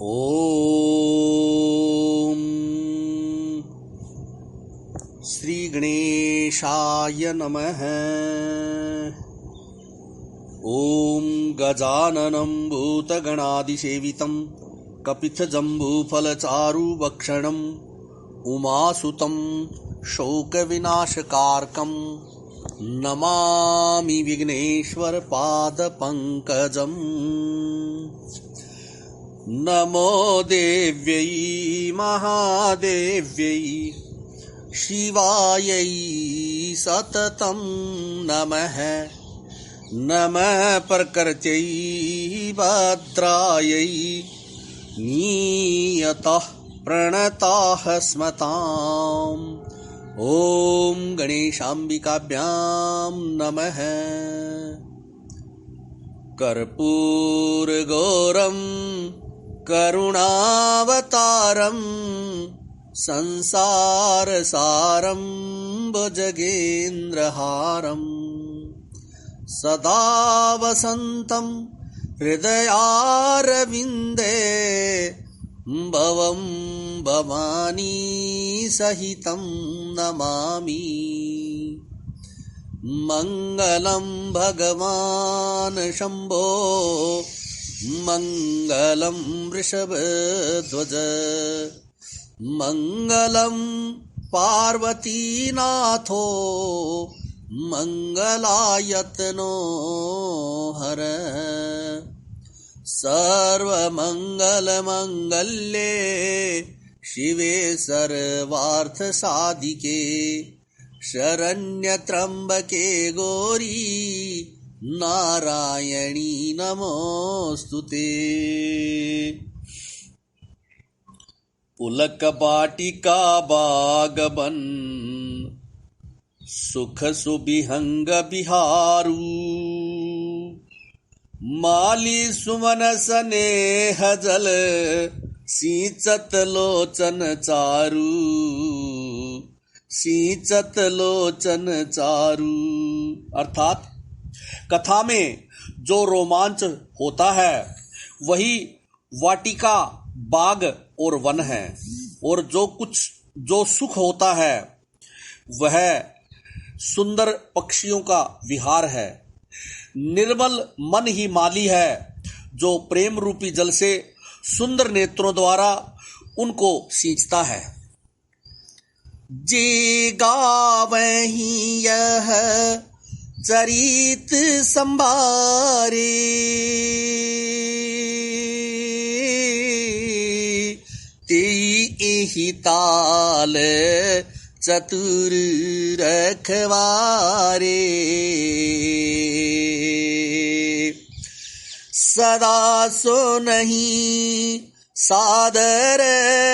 ओम श्री गणेशाय नमः। ओम गजाननं भूतगणादिसेवितं कपित्थजम्बूफलचारुभक्षणं उमासुतं शोकविनाशकारकं नमामि विघ्नेश्वरपादपङ्कजम्। नमो देव्यै महादेव्यै शिवायै सततं नमः। नमः प्रकृत्यै भद्रायै नियतः प्रणताः स्मताम्। ॐ गणेशाम्बिकाभ्यां नमः। कर्पूरगौरं करुणावतारं संसारसारं भुजगेन्द्रहारं सदा वसन्तं हृदयारविन्दे भवं भवानी सहितं नमामि। मङ्गलं भगवान् शम्भो मङ्गलं वृषभध्वज मङ्गलं पार्वतीनाथो मङ्गलायतनो हर। सर्वमङ्गलमङ्गल्ये शिवे सर्वार्थसाधिके शरण्यत्र्यम्बके गौरी नारायणी नमोस्तुते। पुलक बाटिका बागबन सुख सुबिहंग बिहारू माली सुमन स्नेह जल सींचत लोचन चारू सींचत लोचन चारू। अर्थात कथा में जो रोमांच होता है वही वाटिका बाग और वन है, और जो सुख होता है वह सुंदर पक्षियों का विहार है। निर्मल मन ही माली है जो प्रेम रूपी जल से सुंदर नेत्रों द्वारा उनको सींचता है। जे गावहि यह चरित संभारे तेहि ताल चतुर रखवारे। सदा सो नहीं सादर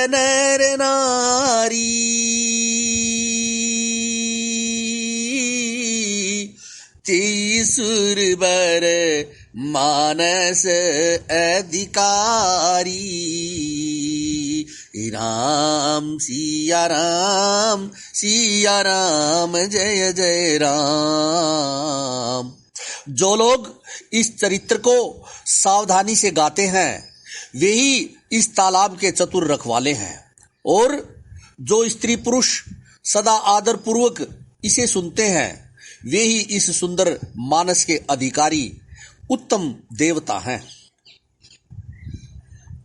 नर नारी सुर बर मानस अधिकारी। राम सिया राम जय जय राम। जो लोग इस चरित्र को सावधानी से गाते हैं वे ही इस तालाब के चतुर रखवाले हैं, और जो स्त्री पुरुष सदा आदर पूर्वक इसे सुनते हैं वे ही इस सुंदर मानस के अधिकारी उत्तम देवता हैं।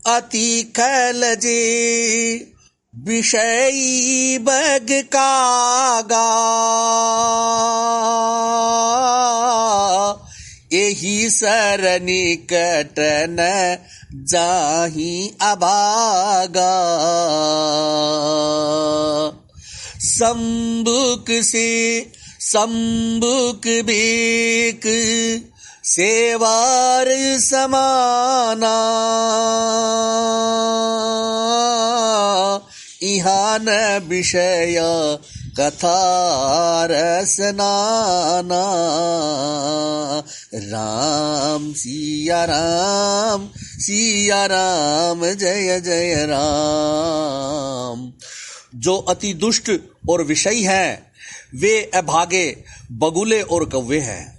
अति खलजे विषयी बग कागा एहि सर निकट न जाहि अभागा। संबुक बेक सेवार समाना इहा न विषय कथा रसनाना। राम सिया राम जय जय राम। जो अति दुष्ट और विषयी हैं वे अभागे बगुले और कौवे हैं,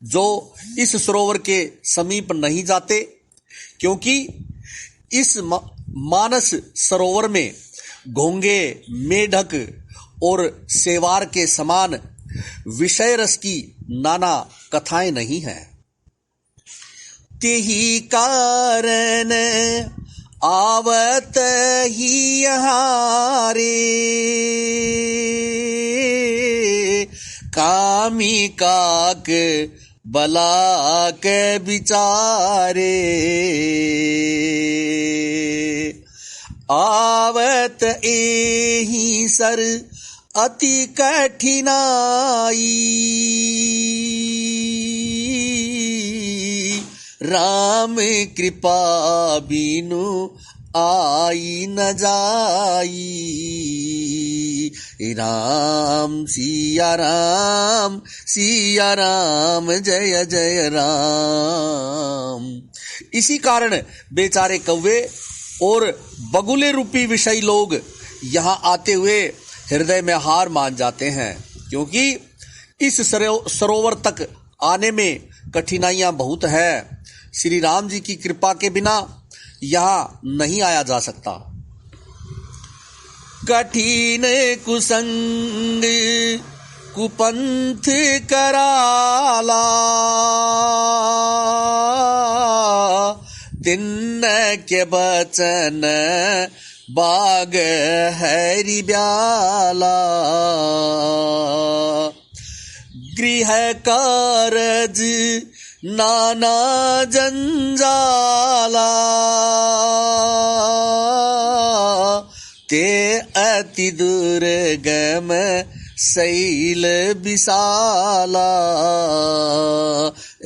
जो इस सरोवर के समीप नहीं जाते, क्योंकि इस मानस सरोवर में घोंगे, मेढक और सेवार के समान विषय रस की नाना कथाएं नहीं हैं। तेहि कारण आवत ही यहाँ रे, कामी काक बला के बिचारे। आवत एहि सर अति कठिनाई, राम कृपा बिनु आई न जाई। राम सिया राम, सिया राम, जय जय राम। इसी कारण बेचारे कौवे और बगुले रूपी विषयी लोग यहाँ आते हुए हृदय में हार मान जाते हैं, क्योंकि इस सरोवर तक आने में कठिनाइयां बहुत है। श्री राम जी की कृपा के बिना यहाँ नहीं आया जा सकता। कठिन कुसंग कुपंथ कराला, तिन्न के बचन बाग हरि ब्याला। गृह कारज नाना जंजाला, ते अति दुर्गम शैल विशाला।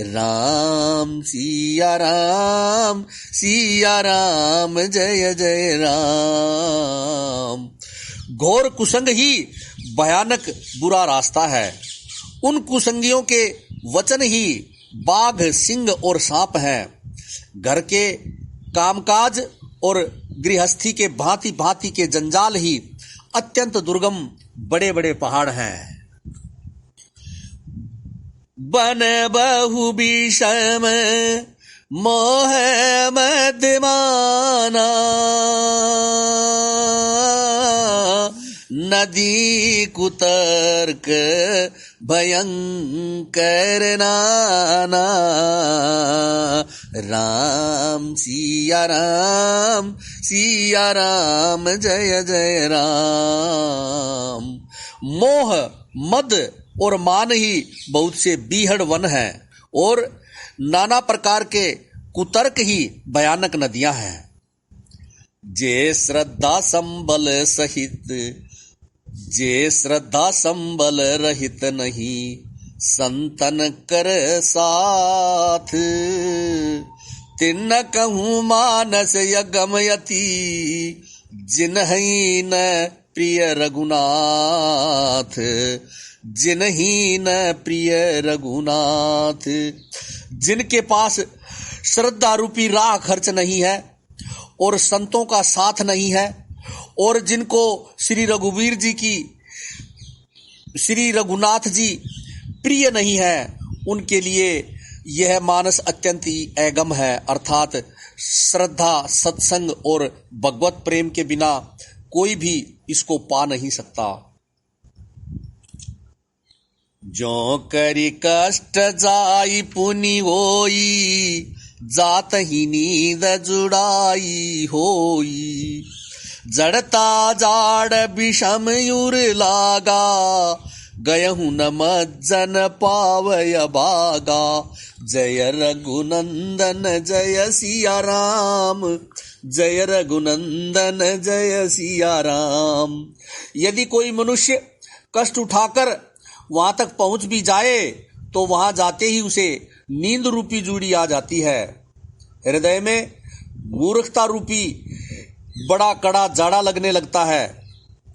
राम सिया राम, सिया राम, जय जय राम। घोर कुसंग ही भयानक बुरा रास्ता है। उन कुसंगियों के वचन ही बाघ, सिंह और सांप हैं। घर के कामकाज और गृहस्थी के भांति भांति के जंजाल ही अत्यंत दुर्गम बड़े बड़े पहाड़ हैं। बन बहु विषम मोह मदमाना, नदी कुतर्क भयंकर नाना। राम सिया राम, सिया राम, जय जय राम। मोह, मद और मान ही बहुत से बीहड़ वन हैं और नाना प्रकार के कुतर्क ही भयानक नदियां हैं। जे श्रद्धा संबल सहित, जे श्रद्धा संबल रहित नहीं, संतन कर साथ। तिन्न कहूँ मानस यगमयति, जिन्हि न प्रिय रघुनाथ, जिन्हि न प्रिय रघुनाथ। जिनके पास श्रद्धा रूपी राह खर्च नहीं है और संतों का साथ नहीं है, और जिनको श्री रघुवीर जी की, श्री रघुनाथ जी प्रिय नहीं है, उनके लिए यह मानस अत्यंत ही ऐगम है। अर्थात श्रद्धा, सत्संग और भगवत प्रेम के बिना कोई भी इसको पा नहीं सकता। जो करी कष्ट जाई पुनि होई, जात ही नींद जुड़ाई होई। जड़ता जाड़ विषम युर लागा, गयहु न मज्जन पावय बागा। जय रघुनंदन जय सिया राम, जय रघुनंदन जय सिया राम। यदि कोई मनुष्य कष्ट उठाकर वहां तक पहुंच भी जाए तो वहां जाते ही उसे नींद रूपी जूड़ी आ जाती है। हृदय में मूर्खता रूपी बड़ा कड़ा जाड़ा लगने लगता है,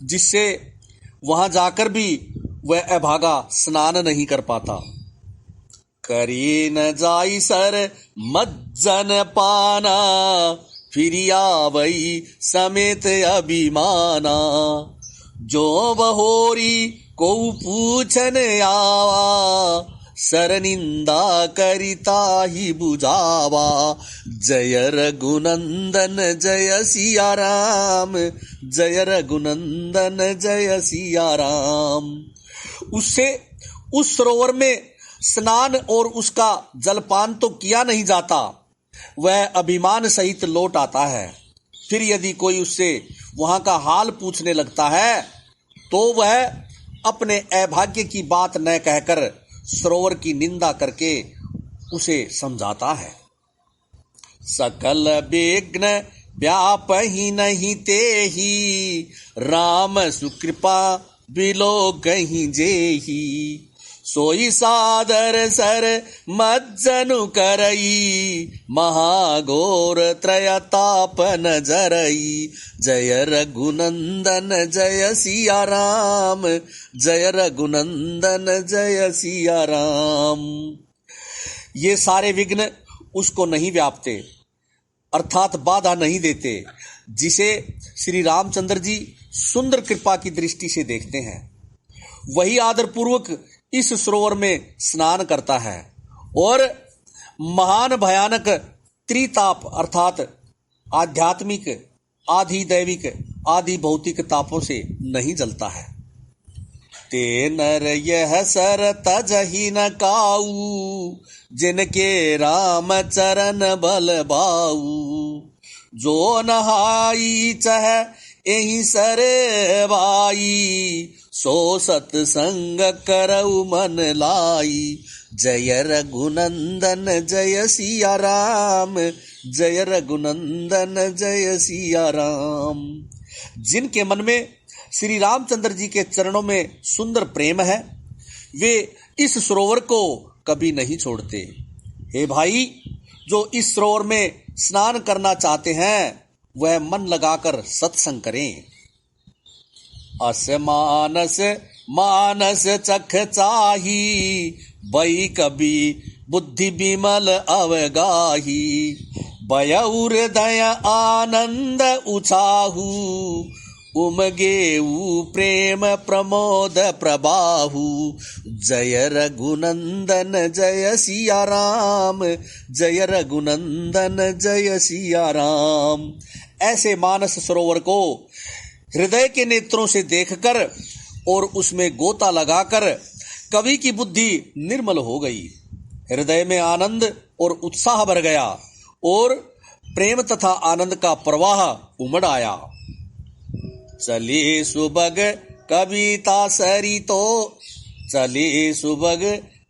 जिससे वहां जाकर भी वह अभागा स्नान नहीं कर पाता। करी न जाई सर मज्जन पाना, फिर आवई समेत अभिमाना। जो बहोरी को पूछन आवा, सर निंदा करिता ही बुझावा। जय रघुनंदन जय सिया राम, जय रघुनंदन जय सिया राम। उससे उस सरोवर में स्नान और उसका जलपान तो किया नहीं जाता, वह अभिमान सहित लौट आता है। फिर यदि कोई उससे वहां का हाल पूछने लगता है तो वह अपने अभाग्य की बात न कहकर सरोवर की निंदा करके उसे समझाता है। सकल विघ्न व्यापहि नहीं तेहि, राम सुकृपा बिलो गहि जेहि। सोई सादर सर मज्जनु करई, महाघोर त्रयताप न जरई। जय रघुनंदन जय सिया राम, जय रघुनंदन जय सिया राम। ये सारे विघ्न उसको नहीं व्यापते, अर्थात बाधा नहीं देते, जिसे श्री रामचंद्र जी सुंदर कृपा की दृष्टि से देखते हैं। वही आदर पूर्वक इस सरोवर में स्नान करता है और महान भयानक त्रिताप अर्थात आध्यात्मिक, आधि दैविक, आधि भौतिक तापों से नहीं जलता है। ते नर यह सर तजहि न काऊ, जिनके राम चरण बल बाऊ। जो नहाई चह एहि सरे बाई, सो सतसंग करऊ मन लाई। जय रघुनंदन जय सिया राम, जय रघुनंदन जय सिया राम। जिनके मन में श्री रामचंद्र जी के चरणों में सुंदर प्रेम है, वे इस सरोवर को कभी नहीं छोड़ते। हे भाई, जो इस सरोवर में स्नान करना चाहते हैं वह मन लगाकर सत्संग करें। अस मानस मानस चख चाही, बई कभी बुद्धि विमल अवगाही। बयउर दया आनंद उछाहू, उमगेऊ प्रेम प्रमोद प्रबाहू। जय रघुनंदन जय सिया राम, जय रघुनंदन जय सिया राम। ऐसे मानस सरोवर को हृदय के नेत्रों से देखकर और उसमें गोता लगाकर कवि की बुद्धि निर्मल हो गई, हृदय में आनंद और उत्साह भर गया और प्रेम तथा आनंद का प्रवाह उमड़ आया। चली सुबग कविता सरितो, चली सुबग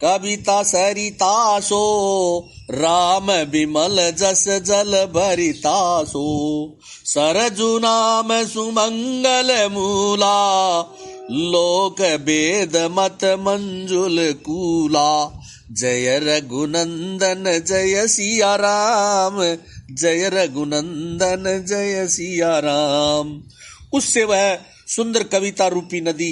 कविता सरितासो। राम विमल जस जल भरितासो। सरजु नाम सुमंगल मूला, लोक वेद मत मंजुल कूला। जय रघुनंदन जय सिया राम, जय रघुनंदन जय सिया राम। उससे वह सुंदर कविता रूपी नदी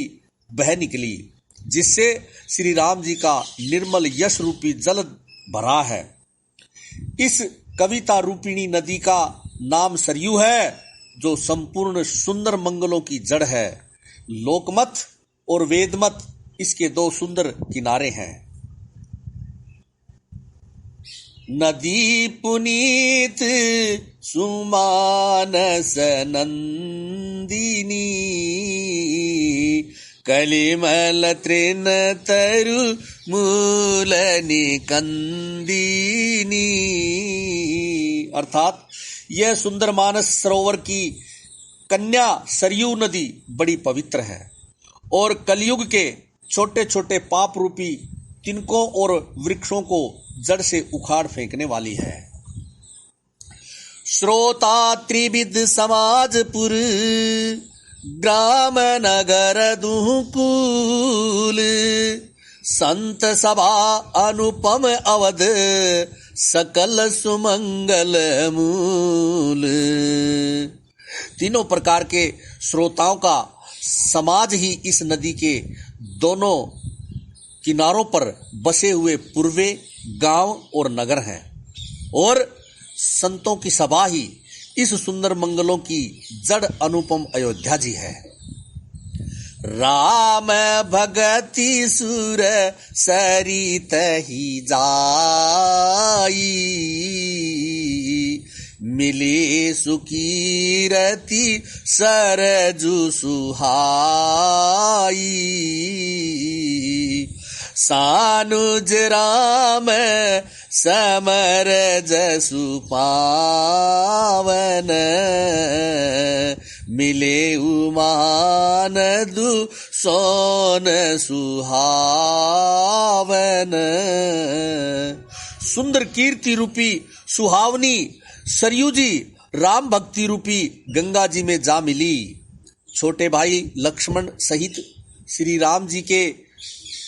बह निकली, जिससे श्री राम जी का निर्मल यश रूपी जल भरा है। इस कविता रूपिणी नदी का नाम सरयू है, जो संपूर्ण सुंदर मंगलों की जड़ है। लोकमत और वेदमत इसके दो सुंदर किनारे हैं। नदी पुनीत सुमानस नंदिनी, कलिमल तृण तरु मूल निकंदिनी। अर्थात यह सुंदर मानस सरोवर की कन्या सरयू नदी बड़ी पवित्र है और कलयुग के छोटे छोटे पाप रूपी तिनकों और वृक्षों को जड़ से उखाड़ फेंकने वाली है। श्रोता त्रिविध समाजपुर, ग्राम नगर दुहकूल। संत सभा अनुपम अवध, सकल सुमंगल मूल। तीनों प्रकार के श्रोताओं का समाज ही इस नदी के दोनों किनारों पर बसे हुए पूर्वे गांव और नगर हैं और संतों की सभा ही इस सुंदर मंगलों की जड़ अनुपम अयोध्या जी है। राम भगति सुर सरित ही जाई, मिले सुकीरति सरजु सुहाई। सानुज राम समर जसु पावन, मिले उमानदु सोन सुहावन। सुंदर कीर्ति रूपी सुहावनी सरयू जी राम भक्ति रूपी गंगा जी में जा मिली। छोटे भाई लक्ष्मण सहित श्री राम जी के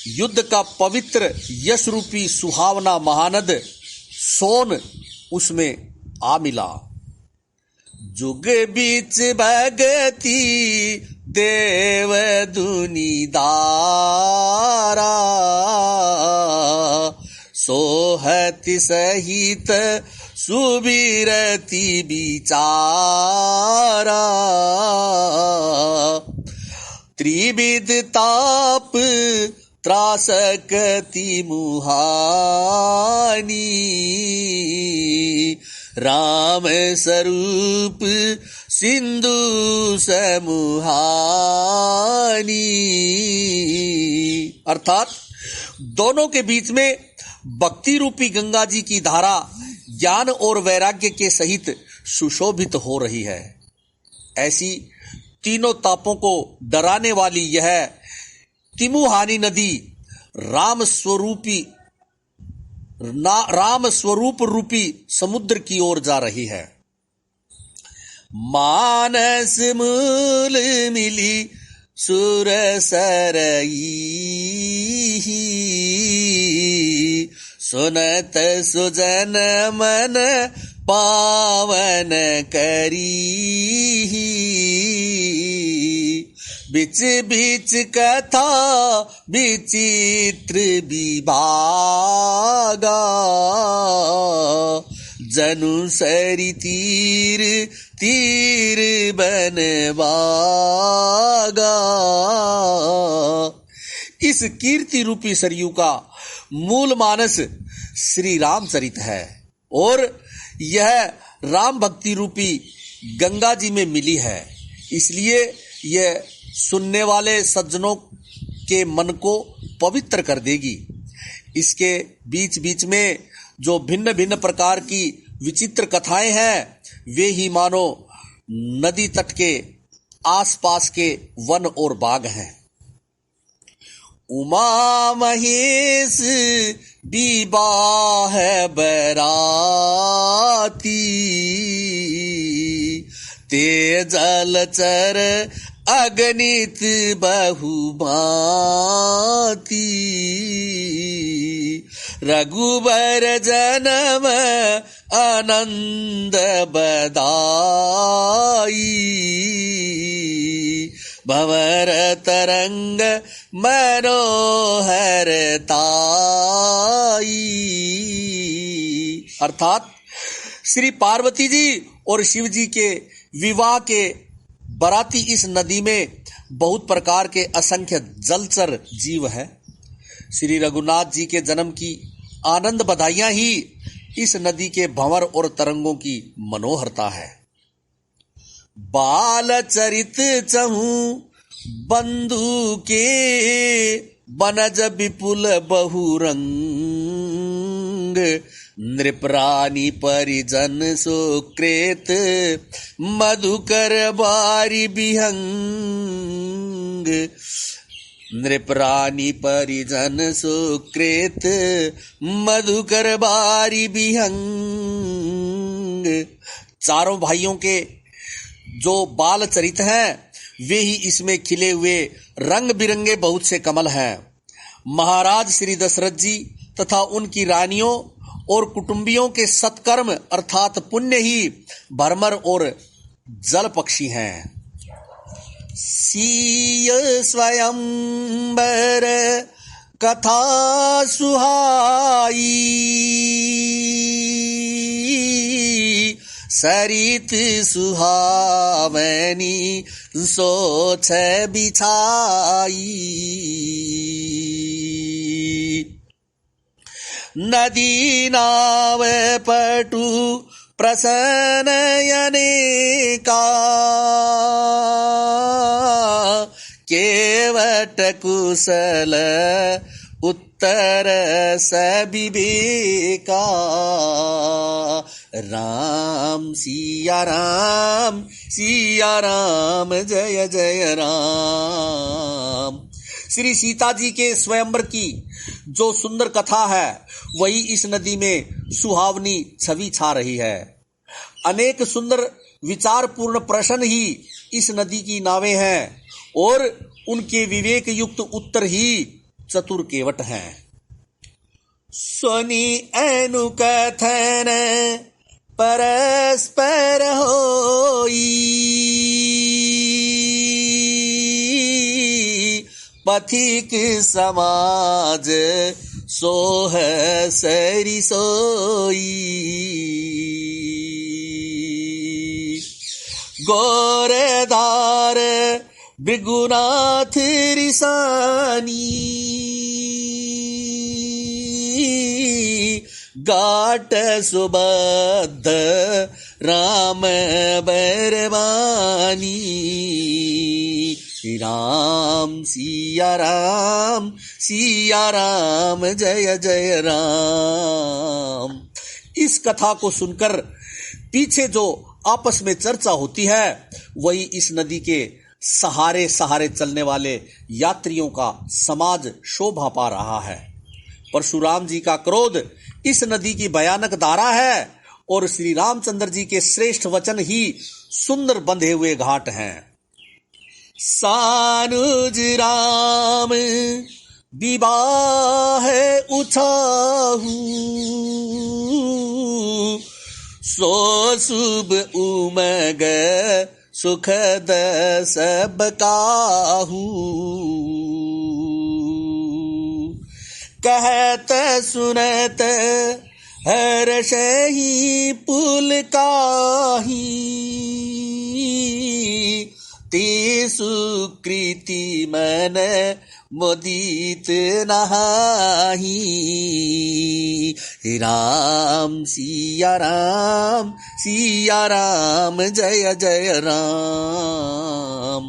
युद्ध का पवित्र यश रूपी सुहावना महानद सोन उसमें आ मिला। जुग बीच भगति देव दुनिदारा, सोहति सहित सुबीरति बिचारा। त्रिविध ताप त्रासकति मुहानी, राम स्वरूप सिंधु समुहानी। अर्थात दोनों के बीच में भक्ति रूपी गंगा जी की धारा ज्ञान और वैराग्य के सहित सुशोभित हो रही है। ऐसी तीनों तापों को डराने वाली यह तिमुहानी नदी राम स्वरूप रूपी समुद्र की ओर जा रही है। मानस मूल मिली सुर सरई, सुनत सुजन मन पावन करी। बिच बिच कथा विचित्र विभागा, जनु सरी तीर तीर बनवागा। इस कीर्ति रूपी सरयू का मूल मानस श्री रामचरित है और यह राम भक्ति रूपी गंगा जी में मिली है। इसलिए यह सुनने वाले सज्जनों के मन को पवित्र कर देगी। इसके बीच बीच में जो भिन्न भिन्न प्रकार की विचित्र कथाएं हैं वे ही मानो नदी तट के आसपास के वन और बाग हैं। उमा महेश विवाह बराती, तेजल चर अगणित बहुभांति। रघुबर जन्म आनंद बदाई, भंवर तरंग मनोहर ताई। अर्थात श्री पार्वती जी और शिव जी के विवाह के बराती इस नदी में बहुत प्रकार के असंख्य जलचर जीव हैं। श्री रघुनाथ जी के जन्म की आनंद बधाइयां ही इस नदी के भंवर और तरंगों की मनोहरता है। बाल चरित चहु बंधु के बनज विपुल बहुरंग, नृपरानी परिजन सुकृत मधुकर बारी बिहंग। नृपरानी परिजन सुकृत मधुकर बारी बिहंग। चारों भाइयों के जो बाल चरित हैं वे ही इसमें खिले हुए रंग बिरंगे बहुत से कमल हैं। महाराज श्री दशरथ जी तथा उनकी रानियों और कुटुंबियों के सत्कर्म अर्थात पुण्य ही भरमर और जल पक्षी हैं। सीय स्वयंवर कथा सुहाई, सरित सुहावनी सोछ बिछाई। नदी नाव पटु प्रसनयने का, केवट कुशल उत्तर सविवेका। राम सिया राम जय जय राम। श्री सीता जी के स्वयंवर की जो सुंदर कथा है वही इस नदी में सुहावनी छवि छा रही है। अनेक सुंदर विचारपूर्ण प्रश्न ही इस नदी की नावें हैं और उनके विवेक युक्त उत्तर ही चतुर केवट हैं। सुनी अनुकथन परस्पर होई, पथिक समाज सोह सरि सोई। गोरदार भृगुनाथ रिसानी, गाट सुबद्ध राम बरवानी। राम सिया राम जय जय राम। इस कथा को सुनकर पीछे जो आपस में चर्चा होती है वही इस नदी के सहारे सहारे चलने वाले यात्रियों का समाज शोभा पा रहा है। परशुराम जी का क्रोध इस नदी की भयानक धारा है और श्री रामचंद्र जी के श्रेष्ठ वचन ही सुंदर बंधे हुए घाट हैं। सानुज राम विवाह उछाहू, सो शुभ उमग सुखद सब काहू। कहत सुनत हर्षहि पुलकाहि, ते सुकृति मन मुदित नहाहि। राम सिया राम जय जय राम।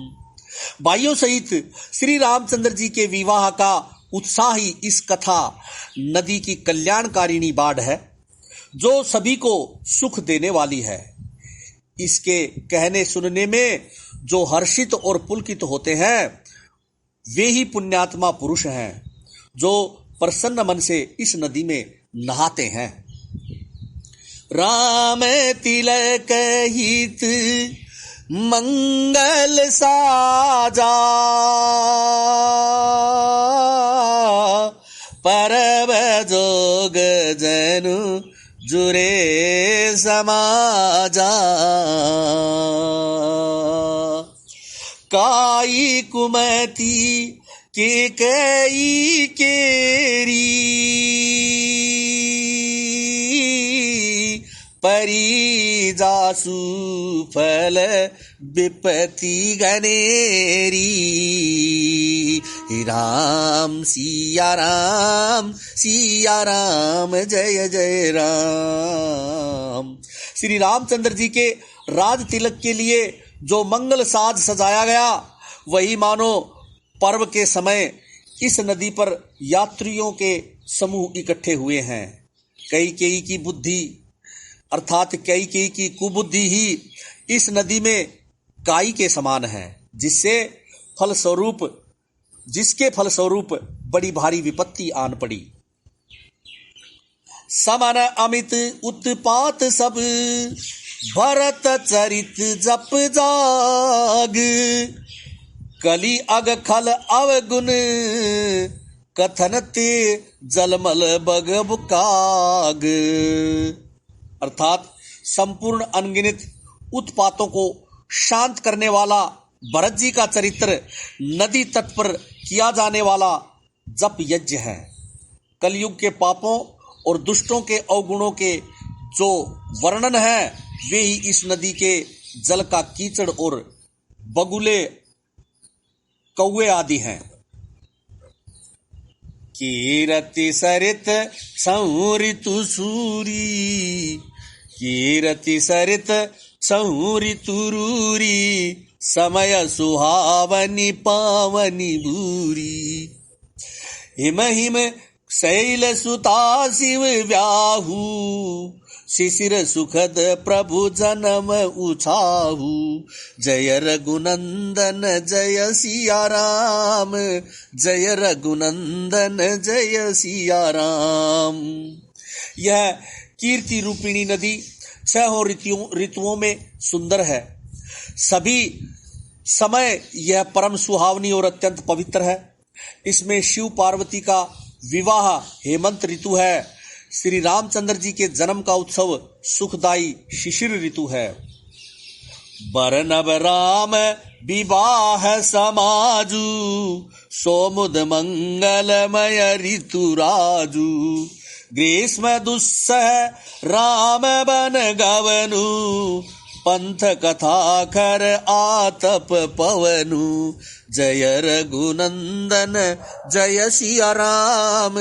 भाइयों सहित श्री रामचंद्र जी के विवाह का उत्साही इस कथा नदी की कल्याणकारिणी बाढ़ है जो सभी को सुख देने वाली है। इसके कहने सुनने में जो हर्षित और पुलकित होते हैं वे ही पुण्यात्मा पुरुष हैं जो प्रसन्न मन से इस नदी में नहाते हैं। राम तिलक हित मंगल साजा, परब जोग जनु जुरे समाजा। काई कुमति के कई केरी, परी जासु फल विपति गनेरी। राम सिया राम जय जय राम। श्री रामचंद्र जी के राज तिलक के लिए जो मंगल साज सजाया गया वही मानो पर्व के समय इस नदी पर यात्रियों के समूह इकट्ठे हुए हैं। कई की बुद्धि अर्थात कई की कुबुद्धि ही इस नदी में काई के समान है, जिसके फलस्वरूप बड़ी भारी विपत्ति आन पड़ी। समन अमित उत्पात सब, भरत चरित जप जाग। कली अग खल अवगुण, कथन ते जलमल बगब काग। अर्थात संपूर्ण अनगिनत उत्पातों को शांत करने वाला भरत जी का चरित्र नदी तट पर किया जाने वाला जप यज्ञ है। कलयुग के पापों और दुष्टों के अवगुणों के जो वर्णन है वे ही इस नदी के जल का कीचड़ और बगुले कौवे आदि हैं। कीरति सरित संऋतु सूरी, कीरति सरित संऋतु रूरी, समय सुहावनी पावनी भूरी। हिम हिम शैल सुता शिव व्याहू, शिशिर सुखद प्रभु जन्म उछाहू। जय रघुनंदन जय सिया राम, जय रघुनंदन जय सिया राम। यह कीर्ति रूपिणी नदी 6 ऋतुओं में सुंदर है। सभी समय यह परम सुहावनी और अत्यंत पवित्र है। इसमें शिव पार्वती का विवाह हेमंत ऋतु है। श्री रामचंद्र जी के जन्म का उत्सव सुखदायी शिशिर ऋतु है। बरनब राम विवाह समाजू, सोमुद मंगलमय ऋतु राजू। ग्रीष्म दुस्सह राम बन गवनु, पंथ कथा कर आतप पवनु। जय रघुनंदन जय सिया राम,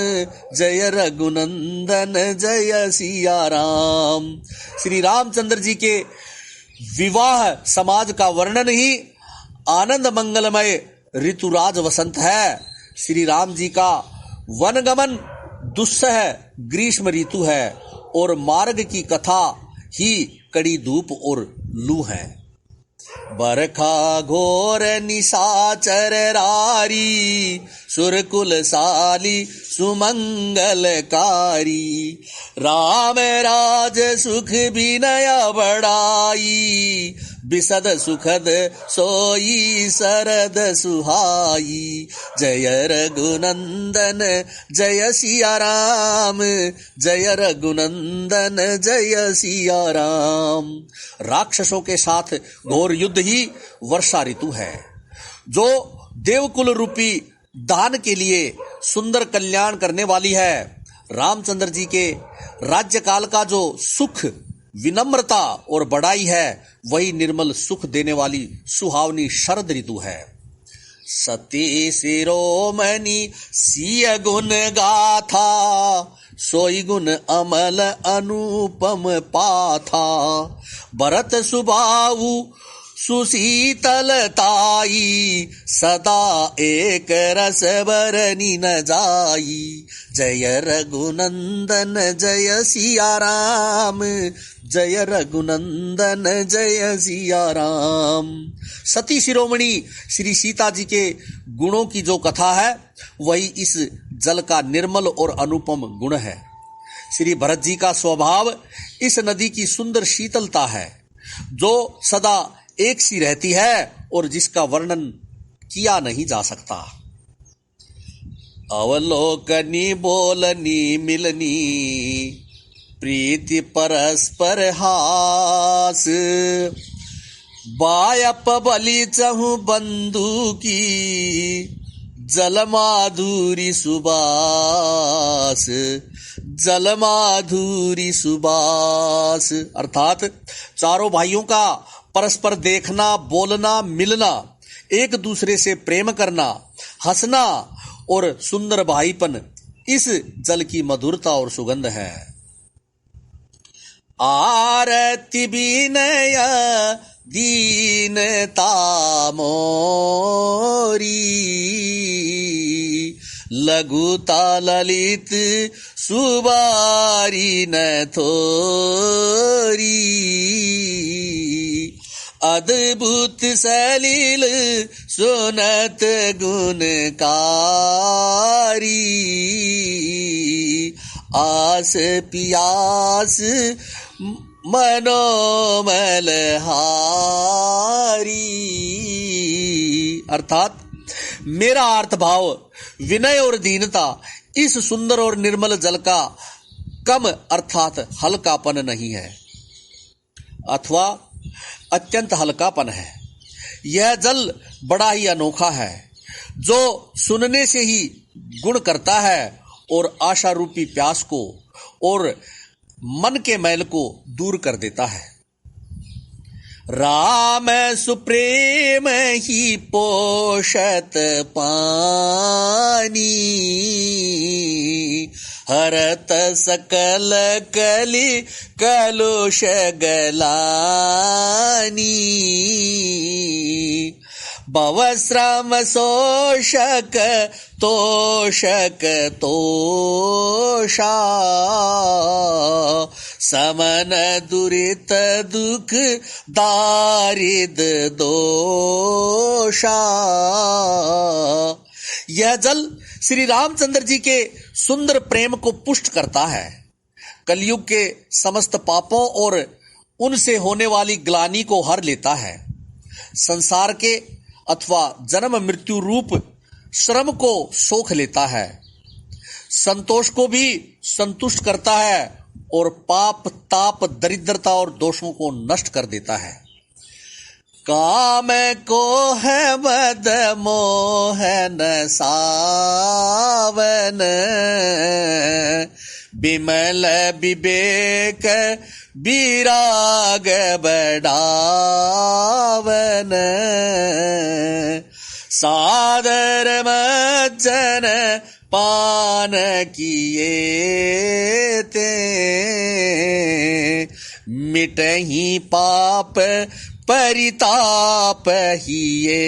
जय रघुनंदन जय सिया राम। श्री रामचंद्र जी के विवाह समाज का वर्णन ही आनंद मंगलमय ऋतुराज वसंत है। श्री राम जी का वनगमन दुस्सह ग्रीष्म ऋतु है और मार्ग की कथा ही कड़ी धूप और लू है। बरखा घोर निशाचर रारी, सुरकुल साली सुमंगलकारी। राम राज सुख विनय बड़ाई, बिसद सुखद सोई सरद सुहाई। जय रघुनंदन जय सिया राम, जय रघुनंदन जय सिया राम। राक्षसों के साथ घोर युद्ध ही वर्षा ऋतु है, जो देवकुल रूपी दान के लिए सुंदर कल्याण करने वाली है। रामचंद्र जी के राज्य काल का जो सुख, विनम्रता और बड़ाई है, वही निर्मल सुख देने वाली सुहावनी शरद ऋतु है। सती शिरोमणि सिय गुण गाथा, सोई गुण अमल अनुपम पाथा। भरत सुबाहु सुशीतलताई, सदा एक रस बरनी न जाई। जय रघुनंदन जय सिया राम, जय रघुनंदन जय सिया राम। सती शिरोमणि श्री सीता जी के गुणों की जो कथा है, वही इस जल का निर्मल और अनुपम गुण है। श्री भरत जी का स्वभाव इस नदी की सुंदर शीतलता है, जो सदा एक सी रहती है और जिसका वर्णन किया नहीं जा सकता। अवलोकनी बोलनी मिलनी, प्रीति परस्पर हास। बायप बलि चहु बंधु की, जल माधुरी सुबास, जल माधुरी सुबास। अर्थात चारों भाइयों का परस्पर देखना, बोलना, मिलना, एक दूसरे से प्रेम करना, हंसना और सुंदर भाईपन, इस जल की मधुरता और सुगंध है। आरती विनय दीनता मोरी, लघुता ललित सुबारी न थोरी। अद्भुत सलील सुनत गुणकारी, आस पियास मनोमल हारी। अर्थात मेरा अर्थ भाव विनय और दीनता इस सुंदर और निर्मल जल का कम अर्थात हल्कापन नहीं है, अथवा अत्यंत हल्कापन है। यह जल बड़ा ही अनोखा है, जो सुनने से ही गुण करता है और आशा रूपी प्यास को और मन के मैल को दूर कर देता है। राम सुप्रेम ही पोषत पानी, हरत सकल कलि कलुष गलानी। भवश्रम शोषक तोषक तोषा, समन दुरित दुख दारिद दोषा। यह जल श्री रामचंद्र जी के सुंदर प्रेम को पुष्ट करता है, कलयुग के समस्त पापों और उनसे होने वाली ग्लानि को हर लेता है, संसार के अथवा जन्म मृत्यु रूप श्रम को सोख लेता है, संतोष को भी संतुष्ट करता है और पाप ताप दरिद्रता और दोषों को नष्ट कर देता है। काम को है मद मोहन सावन, बिमल विवेक विराग बढ़ावन। सादर मज्जन पान किए ते, मिटहि पाप परिताप हिए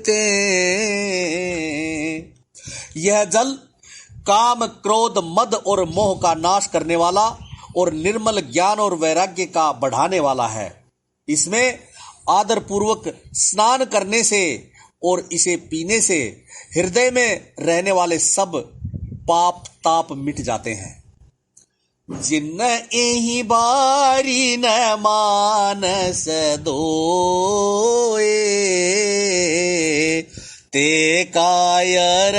ते। यह जल काम क्रोध मद और मोह का नाश करने वाला और निर्मल ज्ञान और वैराग्य का बढ़ाने वाला है। इसमें आदर पूर्वक स्नान करने से और इसे पीने से हृदय में रहने वाले सब पाप ताप मिट जाते हैं। जिन एहि बारी न मानस दोए, ते कायर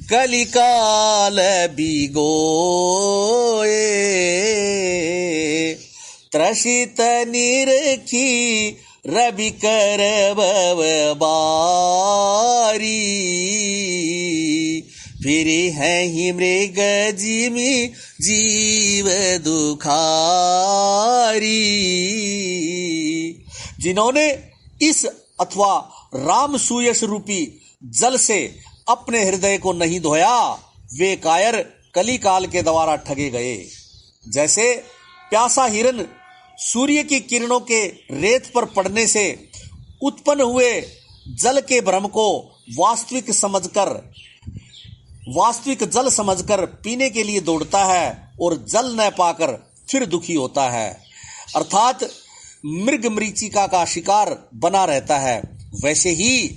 कलिकाल बिगोए। त्रसित निरखी रवि कर बारी, फिर है ही मृग जिमि जीव दुखारी। जिन्होंने इस अथवा राम सुयश रूपी जल से अपने हृदय को नहीं धोया, वे कायर कली काल के द्वारा ठगे गए। जैसे प्यासा हिरन सूर्य की किरणों के रेत पर पड़ने से उत्पन्न हुए जल के भ्रम को वास्तविक जल समझकर पीने के लिए दौड़ता है और जल न पाकर फिर दुखी होता है, अर्थात मृग मरीचिका का शिकार बना रहता है, वैसे ही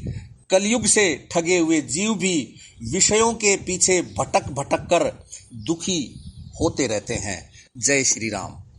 कलयुग से ठगे हुए जीव भी विषयों के पीछे भटक भटक कर दुखी होते रहते हैं। जय श्री राम।